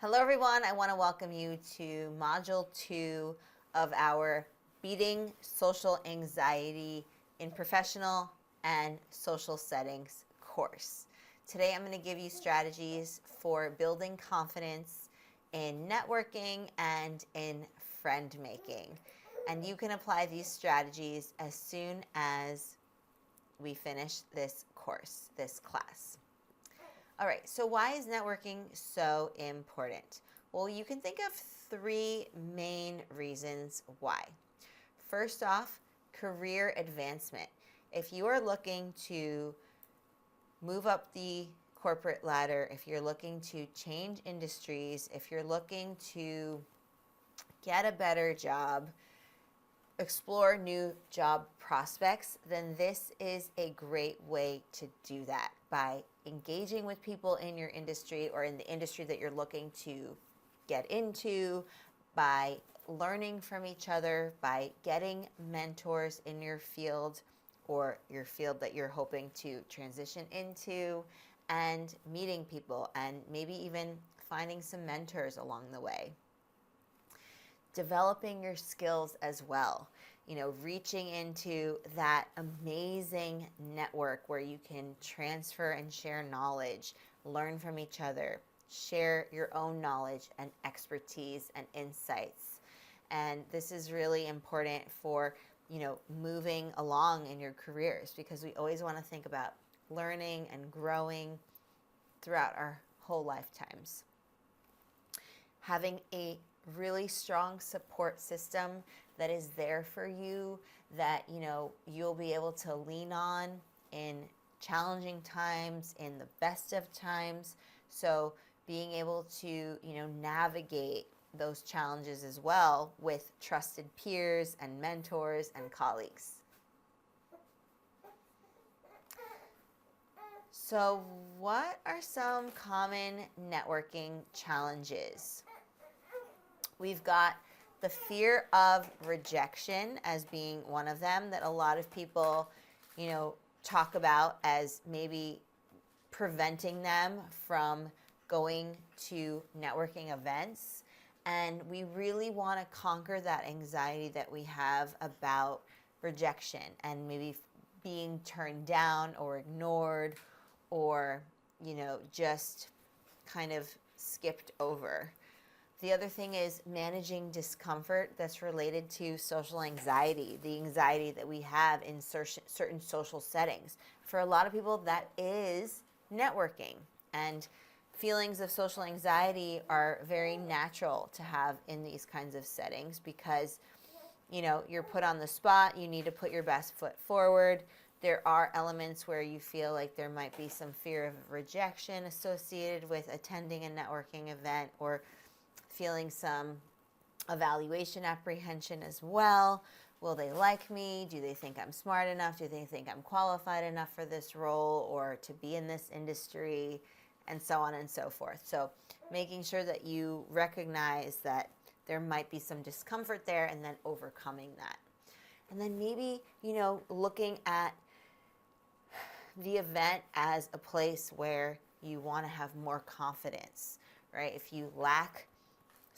Hello everyone, I want to welcome you to Module 2 of our Beating Social Anxiety in Professional and Social Settings course. Today I'm going to give you strategies for building confidence in networking and in friend making. And you can apply these strategies as soon as we finish this course, this class. All right, so why is networking so important? Well, you can think of three main reasons why. First off, career advancement. If you are looking to move up the corporate ladder, if you're looking to change industries, if you're looking to get a better job, explore new job prospects, then this is a great way to do that by engaging with people in your industry or in the industry that you're looking to get into, by learning from each other, by getting mentors in your field or your field that you're hoping to transition into, and meeting people and maybe even finding some mentors along the way. Developing your skills as well. Reaching into that amazing network where you can transfer and share knowledge, learn from each other, share your own knowledge and expertise and insights. And this is really important for, moving along in your careers, because we always want to think about learning and growing throughout our whole lifetimes. Having a really strong support system that is there for you, that you'll be able to lean on in challenging times, in the best of times. So being able to navigate those challenges as well with trusted peers and mentors and colleagues. So what are some common networking challenges? We've got the fear of rejection as being one of them that a lot of people, talk about as maybe preventing them from going to networking events. And we really want to conquer that anxiety that we have about rejection and maybe being turned down or ignored or, just kind of skipped over. The other thing is managing discomfort that's related to social anxiety, the anxiety that we have in certain social settings. For a lot of people, that is networking. And feelings of social anxiety are very natural to have in these kinds of settings because, you're put on the spot, you need to put your best foot forward. There are elements where you feel like there might be some fear of rejection associated with attending a networking event, or feeling some evaluation apprehension as well. Will they like me? Do they think I'm smart enough? Do they think I'm qualified enough for this role or to be in this industry? And so on and so forth. So making sure that you recognize that there might be some discomfort there and then overcoming that. And then maybe, looking at the event as a place where you want to have more confidence, right? If you lack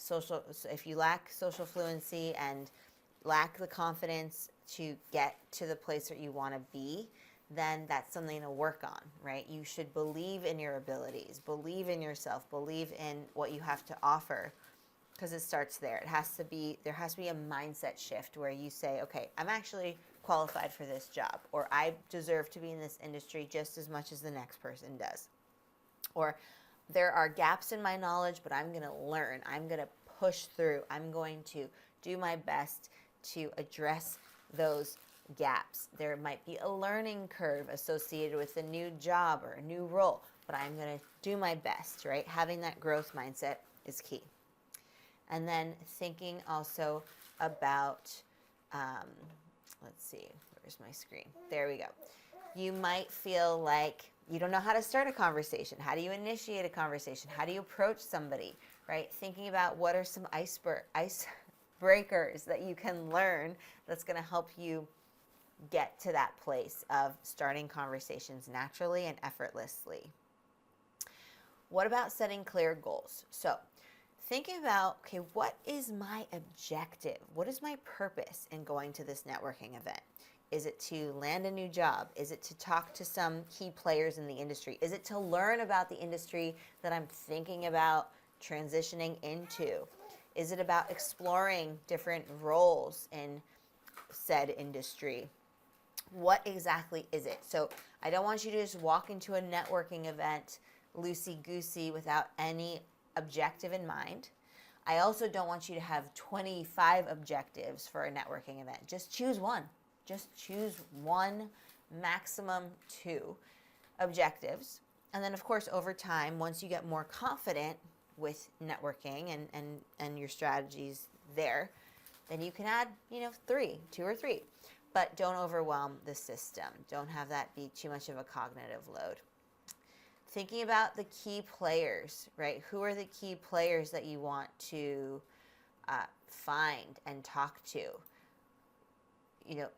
social fluency and lack the confidence to get to the place that you want to be, then that's something to work on, right? You should believe in your abilities, believe in yourself, believe in what you have to offer, because it starts there. There has to be a mindset shift where you say, okay, I'm actually qualified for this job, or I deserve to be in this industry just as much as the next person does. Or there are gaps in my knowledge, but I'm going to learn. I'm going to push through. I'm going to do my best to address those gaps. There might be a learning curve associated with a new job or a new role, but I'm going to do my best, right? Having that growth mindset is key. And then thinking also about, let's see, where's my screen? There we go. You might feel like you don't know how to start a conversation. How do you initiate a conversation? How do you approach somebody, right? Thinking about what are some icebreakers that you can learn that's going to help you get to that place of starting conversations naturally and effortlessly. What about setting clear goals? So thinking about, okay, what is my objective? What is my purpose in going to this networking event? Is it to land a new job? Is it to talk to some key players in the industry? Is it to learn about the industry that I'm thinking about transitioning into? Is it about exploring different roles in said industry? What exactly is it? So I don't want you to just walk into a networking event loosey-goosey without any objective in mind. I also don't want you to have 25 objectives for a networking event. Just choose one. Just choose one, maximum two objectives. And then, of course, over time, once you get more confident with networking and your strategies there, then you can add, two or three. But don't overwhelm the system. Don't have that be too much of a cognitive load. Thinking about the key players, right? Who are the key players that you want to find and talk to?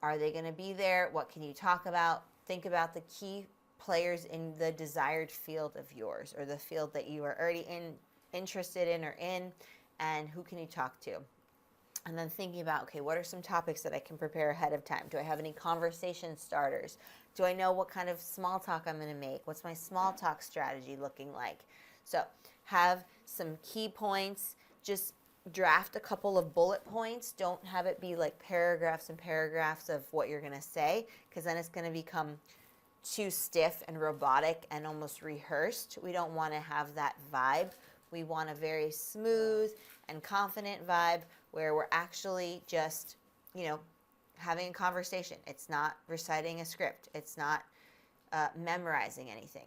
Are they going to be there? What can you talk about? Think about the key players in the desired field of yours, or the field that you are already interested in or in, and who can you talk to? And then thinking about, okay, what are some topics that I can prepare ahead of time? Do I have any conversation starters? Do I know what kind of small talk I'm going to make? What's my small talk strategy looking like? So have some key points. Just draft a couple of bullet points. Don't have it be like paragraphs and paragraphs of what you're going to say, because then it's going to become too stiff and robotic and almost rehearsed. We don't want to have that vibe. We want a very smooth and confident vibe where we're actually just, having a conversation. It's not reciting a script. It's not memorizing anything.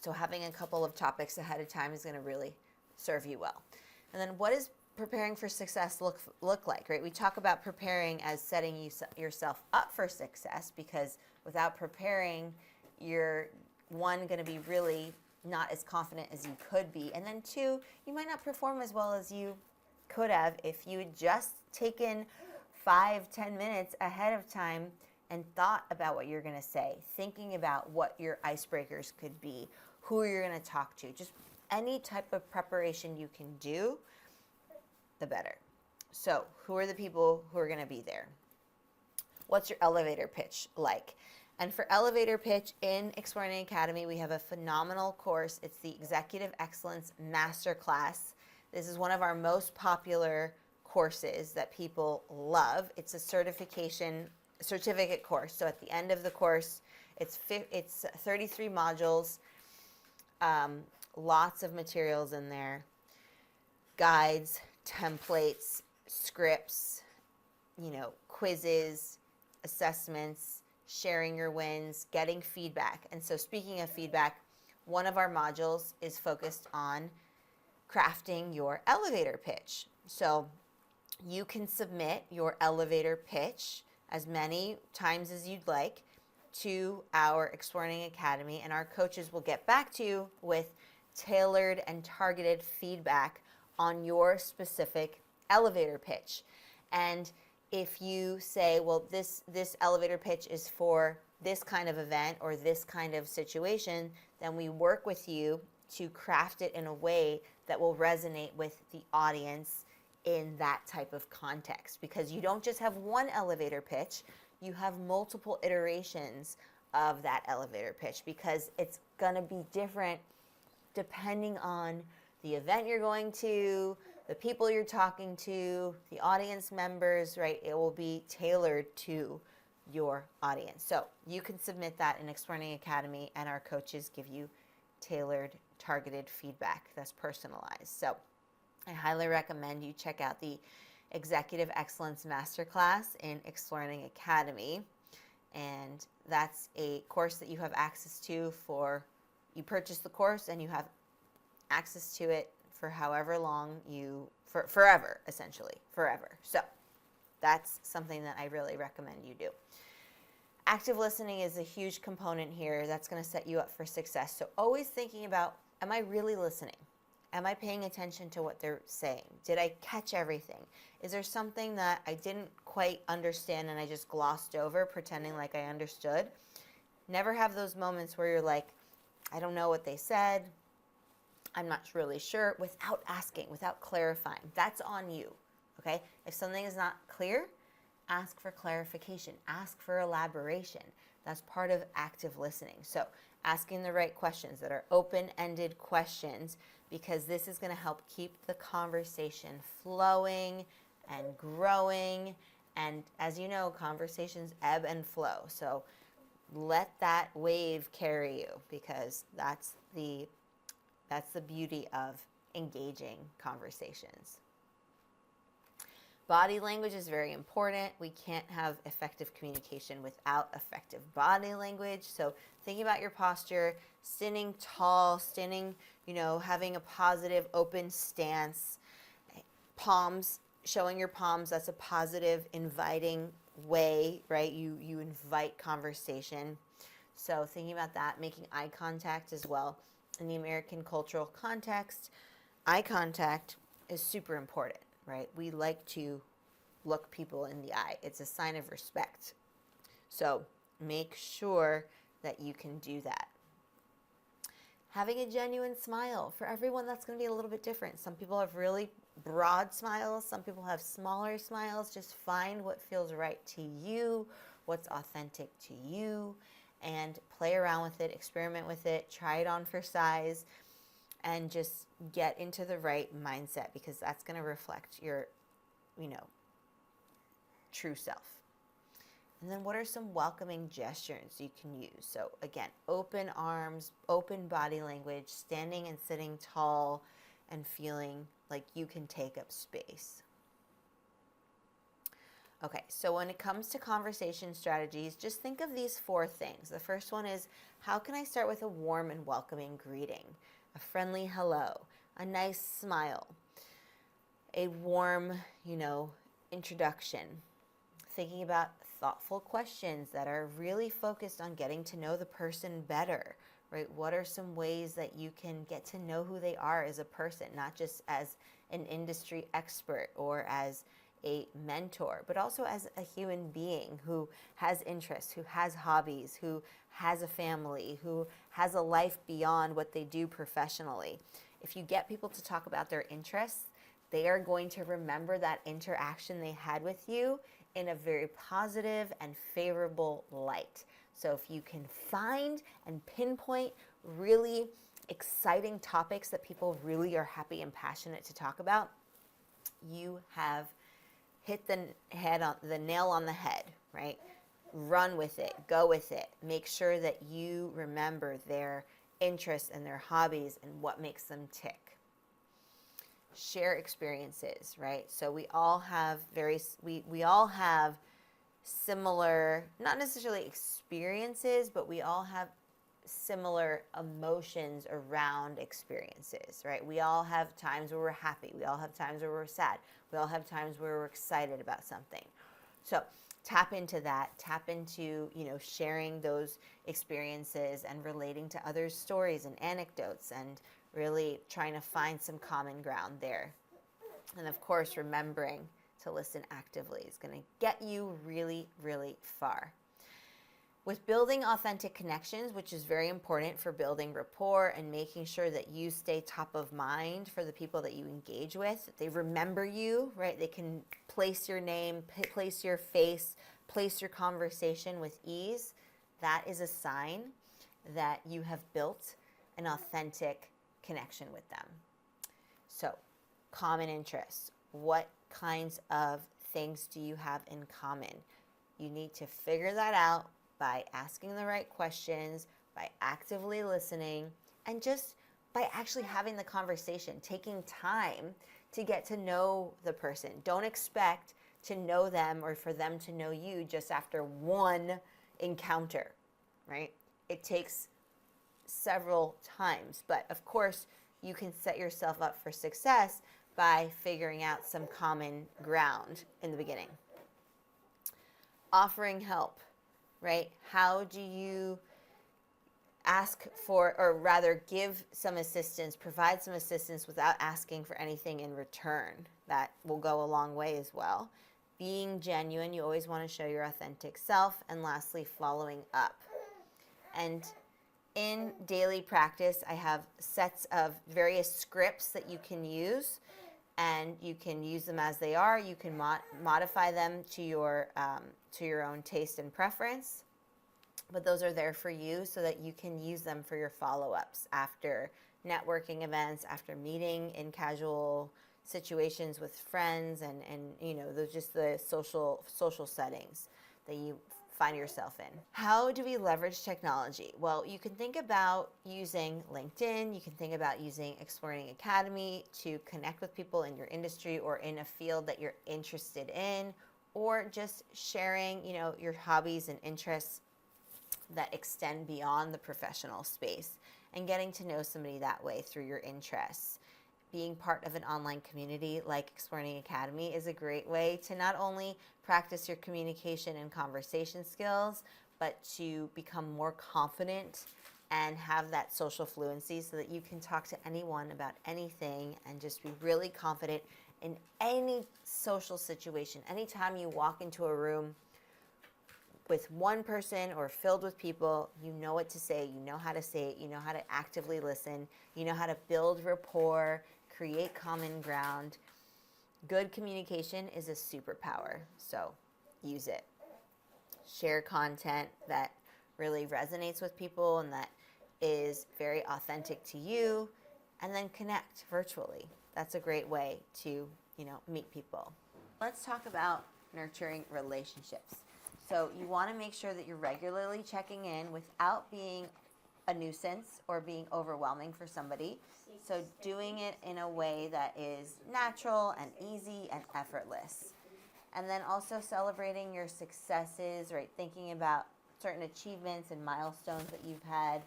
So having a couple of topics ahead of time is going to really serve you well. And then what does preparing for success look like, right? We talk about preparing as setting yourself up for success, because without preparing, you're, one, going to be really not as confident as you could be. And then two, you might not perform as well as you could have if you had just taken 5-10 minutes ahead of time and thought about what you're going to say, thinking about what your icebreakers could be, who you're going to talk to. Just any type of preparation you can do, the better. So who are the people who are going to be there? What's your elevator pitch like? And for elevator pitch in Explearning Academy, we have a phenomenal course. It's the Executive Excellence Masterclass. This is one of our most popular courses that people love. It's a certificate course. So at the end of the course, it's 33 modules, lots of materials in there, guides, templates, scripts, quizzes, assessments, sharing your wins, getting feedback. And so speaking of feedback, one of our modules is focused on crafting your elevator pitch. So you can submit your elevator pitch as many times as you'd like to our Explearning Academy, and our coaches will get back to you with tailored and targeted feedback on your specific elevator pitch. And if you say, well, this elevator pitch is for this kind of event or this kind of situation, then we work with you to craft it in a way that will resonate with the audience in that type of context. Because you don't just have one elevator pitch, you have multiple iterations of that elevator pitch, because it's going to be different depending on the event you're going to, the people you're talking to, the audience members, right? It will be tailored to your audience. So you can submit that in Explearning Academy, and our coaches give you tailored, targeted feedback that's personalized. So I highly recommend you check out the Executive Excellence Masterclass in Explearning Academy. And that's a course that you have access to you purchase the course and you have access to it for however long forever, essentially, forever. So that's something that I really recommend you do. Active listening is a huge component here that's going to set you up for success. So always thinking about, am I really listening? Am I paying attention to what they're saying? Did I catch everything? Is there something that I didn't quite understand and I just glossed over, pretending like I understood? Never have those moments where you're like, I don't know what they said. I'm not really sure, without asking, without clarifying. That's on you, okay? If something is not clear, ask for clarification, ask for elaboration. That's part of active listening. So asking the right questions that are open-ended questions, because this is going to help keep the conversation flowing and growing. And as you know, conversations ebb and flow. So let that wave carry you, because that's the beauty of engaging conversations. Body language is very important. We can't have effective communication without effective body language. So thinking about your posture, standing tall, standing, having a positive open stance, palms, showing your palms, that's a positive, inviting way, right? You invite conversation. So thinking about that, making eye contact as well. In the American cultural context, eye contact is super important, right? We like to look people in the eye. It's a sign of respect. So make sure that you can do that. Having a genuine smile. For everyone, that's going to be a little bit different. Some people have really broad smiles. Some people have smaller smiles. Just find what feels right to you, what's authentic to you, and play around with it, experiment with it, try it on for size, and just get into the right mindset, because that's going to reflect your, true self. And then what are some welcoming gestures you can use? So again, open arms, open body language, standing and sitting tall, and feeling like you can take up space. Okay, so when it comes to conversation strategies, just think of these 4 things. The first one is, how can I start with a warm and welcoming greeting? A friendly hello, a nice smile, a warm, introduction. Thinking about thoughtful questions that are really focused on getting to know the person better, right? What are some ways that you can get to know who they are as a person, not just as an industry expert or as a mentor, but also as a human being who has interests, who has hobbies, who has a family, who has a life beyond what they do professionally. If you get people to talk about their interests, they are going to remember that interaction they had with you in a very positive and favorable light. So if you can find and pinpoint really exciting topics that people really are happy and passionate to talk about, you have hit the nail on the head, right? Run with it, go with it. Make sure that you remember their interests and their hobbies and what makes them tick. Share experiences, right? So we all have we all have similar, not necessarily experiences, but we all have similar emotions around experiences, right? We all have times where we're happy. We all have times where we're sad. We all have times where we're excited about something. So tap into that. Tap into, sharing those experiences and relating to others' stories and anecdotes, and really trying to find some common ground there. And of course, remembering to listen actively is going to get you really, really far. With building authentic connections, which is very important for building rapport and making sure that you stay top of mind for the people that you engage with, they remember you, right? They can place your name, place your face, place your conversation with ease. That is a sign that you have built an authentic connection with them. So, common interests. What kinds of things do you have in common? You need to figure that out by asking the right questions, by actively listening, and just by actually having the conversation, taking time to get to know the person. Don't expect to know them or for them to know you just after one encounter, right? It takes several times, but of course you can set yourself up for success by figuring out some common ground in the beginning. Offering help, right? How do you ask for, or rather give some assistance, provide some assistance without asking for anything in return? That will go a long way as well. Being genuine, you always want to show your authentic self. And lastly, following up. And In daily practice, I have sets of various scripts that you can use, and you can use them as they are. You can modify them to your own taste and preference, but those are there for you so that you can use them for your follow-ups after networking events, after meeting in casual situations with friends, and those just the social settings that you find yourself in. How do we leverage technology? Well, you can think about using LinkedIn. You can think about using Explearning Academy to connect with people in your industry or in a field that you're interested in, or just sharing, your hobbies and interests that extend beyond the professional space, and getting to know somebody that way through your interests. Being part of an online community like Explearning Academy is a great way to not only practice your communication and conversation skills, but to become more confident and have that social fluency so that you can talk to anyone about anything and just be really confident in any social situation. Anytime you walk into a room with one person or filled with people, you know what to say, you know how to say it, you know how to actively listen, you know how to build rapport, create common ground. Good communication is a superpower, so use it. Share content that really resonates with people and that is very authentic to you, and then connect virtually. That's a great way to, meet people. Let's talk about nurturing relationships. So you want to make sure that you're regularly checking in without being a nuisance or being overwhelming for somebody. So doing it in a way that is natural and easy and effortless. And then also celebrating your successes, right? Thinking about certain achievements and milestones that you've had,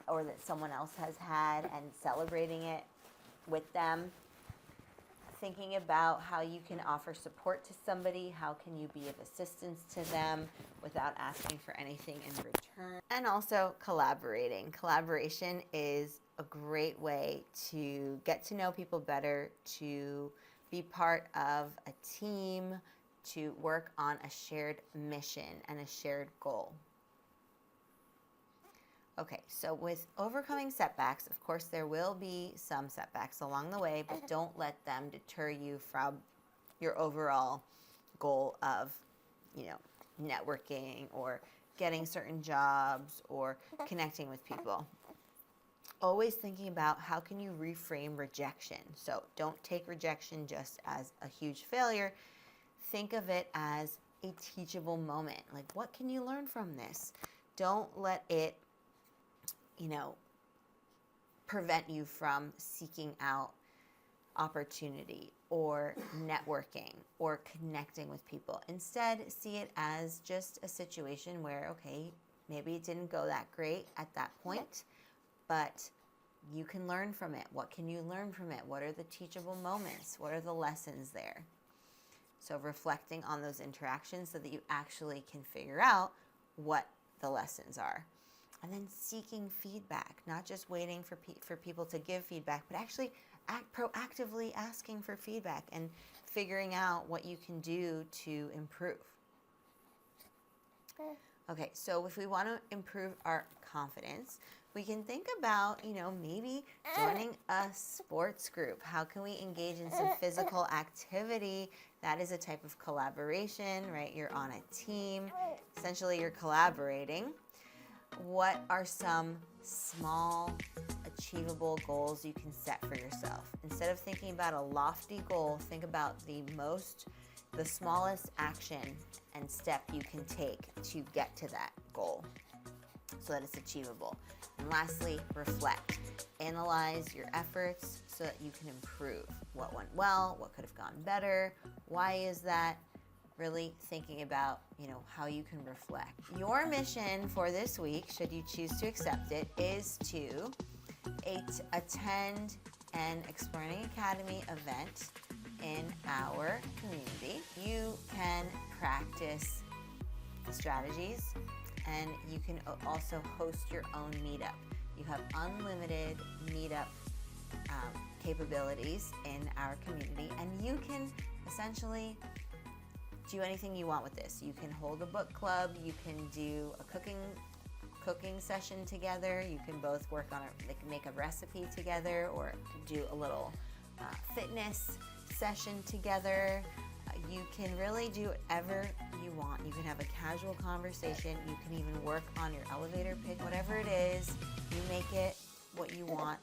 or that someone else has had, and celebrating it with them. Thinking about how you can offer support to somebody, how can you be of assistance to them without asking for anything in return. And also collaborating. Collaboration is a great way to get to know people better, to be part of a team, to work on a shared mission and a shared goal. Okay, so with overcoming setbacks, of course, there will be some setbacks along the way, but don't let them deter you from your overall goal of, networking or getting certain jobs or connecting with people. Always thinking about how can you reframe rejection. So don't take rejection just as a huge failure. Think of it as a teachable moment. Like, what can you learn from this? Don't let it prevent you from seeking out opportunity or networking or connecting with people. Instead, see it as just a situation where, okay, maybe it didn't go that great at that point, but you can learn from it. What can you learn from it? What are the teachable moments? What are the lessons there? So reflecting on those interactions so that you actually can figure out what the lessons are. And then seeking feedback, not just waiting for people to give feedback, but actually proactively asking for feedback and figuring out what you can do to improve. Okay, so if we want to improve our confidence, we can think about, maybe joining a sports group. How can we engage in some physical activity? That is a type of collaboration, right? You're on a team. Essentially, you're collaborating. What are some small, achievable goals you can set for yourself? Instead of thinking about a lofty goal, think about the smallest action and step you can take to get to that goal so that it's achievable. And lastly, reflect. Analyze your efforts so that you can improve. What went well? What could have gone better? Why is that? Really thinking about, how you can reflect. Your mission for this week, should you choose to accept it, is to attend an Explearning Academy event in our community. You can practice strategies, and you can also host your own meetup. You have unlimited meetup capabilities in our community, and you can essentially do anything you want with this. You can hold a book club, you can do a cooking cooking session together. You can both work on they can make a recipe together, or do a little fitness session together. You can really do whatever you want. You can have a casual conversation. You can even work on your elevator pitch, whatever it is. You make it what you want.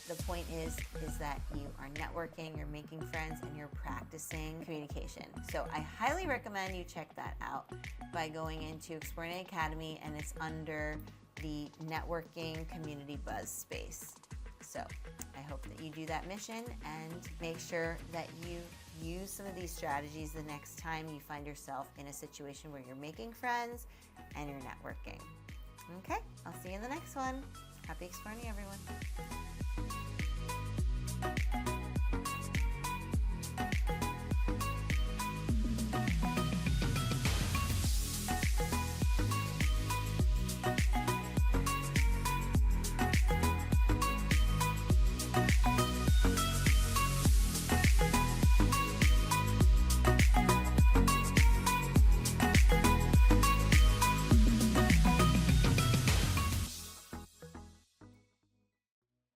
The point is that you are networking, you're making friends, and you're practicing communication. So I highly recommend you check that out by going into Explearning Academy, and it's under the networking community buzz space. So I hope that you do that mission, and make sure that you use some of these strategies the next time you find yourself in a situation where you're making friends and you're networking. Okay, I'll see you in the next one. Happy exploring, everyone.